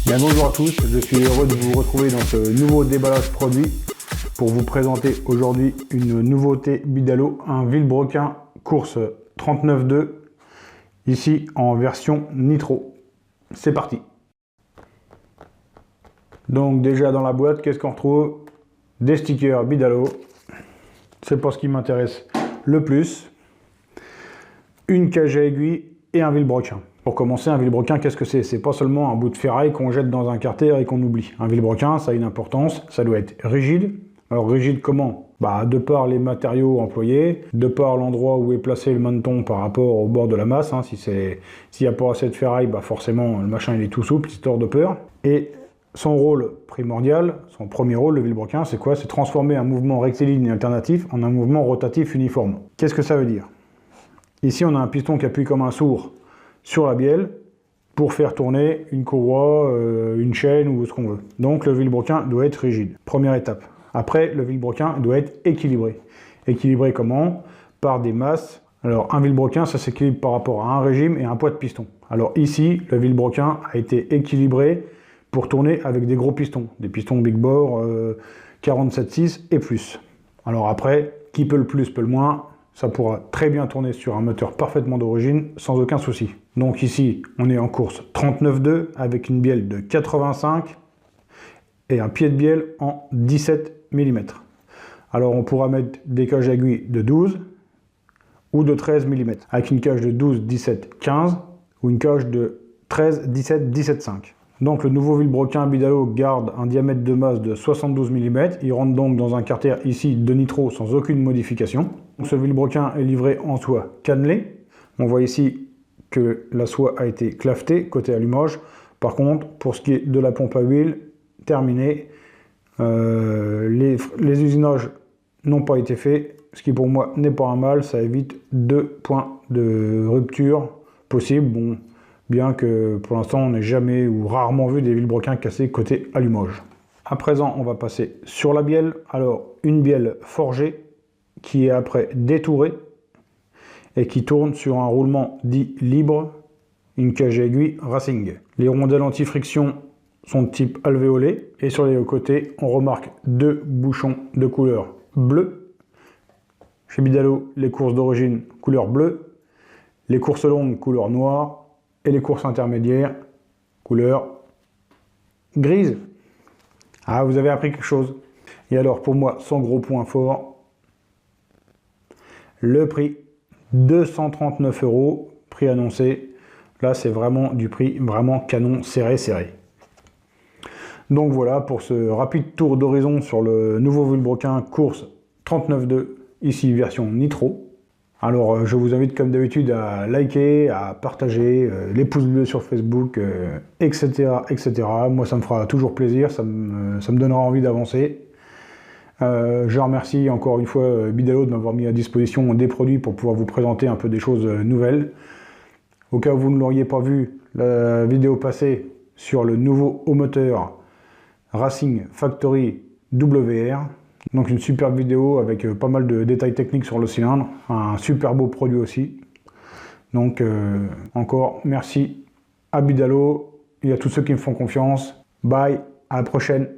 Bien, bonjour à tous, je suis heureux de vous retrouver dans ce nouveau déballage produit pour vous présenter aujourd'hui une nouveauté Bidalo, un Vilebrequin course 39.2, ici en version nitro. C'est parti. Donc déjà dans la boîte, qu'est-ce qu'on retrouve? Des stickers Bidalo, c'est pas ce qui m'intéresse le plus, une cage à aiguille et un Vilebrequin. Pour commencer, un Vilebrequin, qu'est-ce que c'est? C'est pas seulement un bout de ferraille qu'on jette dans un carter et qu'on oublie. Un Vilebrequin, ça a une importance, ça doit être rigide. Alors rigide comment? De par les matériaux employés, de par l'endroit où est placé le maneton par rapport au bord de la masse. S'il n'y a pas assez de ferraille, forcément le machin il est tout souple, c'est hors de peur. Et son rôle primordial, son premier rôle, le Vilebrequin, c'est quoi? C'est transformer un mouvement rectiligne alternatif en un mouvement rotatif uniforme. Qu'est-ce que ça veut dire? Ici, on a un piston qui appuie comme un sourd sur la bielle pour faire tourner une courroie, une chaîne ou ce qu'on veut. Donc le Vilebrequin doit être rigide. Première étape. Après, le Vilebrequin doit être équilibré. Équilibré comment? Par des masses. Alors un Vilebrequin, ça s'équilibre par rapport à un régime et un poids de piston. Alors ici, le Vilebrequin a été équilibré pour tourner avec des gros pistons. Des pistons big bore 47.6 et plus. Alors après, qui peut le plus, peut le moins. Ça pourra très bien tourner sur un moteur parfaitement d'origine, sans aucun souci. Donc ici, on est en course 39.2 avec une bielle de 85 et un pied de bielle en 17 mm. Alors on pourra mettre des cages à aiguille de 12 ou de 13 mm, avec une cage de 12, 17, 15 ou une cage de 13, 17, 17,5. Donc le nouveau Vilebrequin Bidalo garde un diamètre de masse de 72 mm. Il rentre donc dans un carter ici de nitro sans aucune modification. Ce Vilebrequin est livré en soie cannelée. On voit ici que la soie a été clavetée côté allumage. Par contre, pour ce qui est de la pompe à huile, terminé. Les usinages n'ont pas été faits, ce qui pour moi n'est pas un mal. Ça évite 2 points de rupture possibles. Bon, bien que pour l'instant on n'ait jamais ou rarement vu des Vilebrequins cassés côté allumage. À présent, on va passer sur la bielle. Alors, une bielle forgée qui est après détourée et qui tourne sur un roulement dit libre, une cage à aiguille Racing. Les rondelles anti-friction sont de type alvéolé et sur les côtés, on remarque deux bouchons de couleur bleue. Chez Bidalo, les courses d'origine couleur bleue, les courses longues couleur noire et les courses intermédiaires couleur grise. Ah, vous avez appris quelque chose. Et alors pour moi, son gros point fort, le prix, 239 €, prix annoncé. Là, c'est vraiment du prix vraiment canon serré. Donc voilà pour ce rapide tour d'horizon sur le nouveau Vilebrequin course 39.2, ici version nitro. Alors je vous invite comme d'habitude à liker, à partager, les pouces bleus sur Facebook, etc., etc. Moi ça me fera toujours plaisir, ça me donnera envie d'avancer. Je remercie encore une fois Bidalo de m'avoir mis à disposition des produits pour pouvoir vous présenter un peu des choses nouvelles. Au cas où vous ne l'auriez pas vu, la vidéo passée sur le nouveau haut moteur Racing Factory WR. Donc une superbe vidéo avec pas mal de détails techniques sur le cylindre, un super beau produit aussi. Donc encore merci à Bidalo et à tous ceux qui me font confiance. Bye, à la prochaine.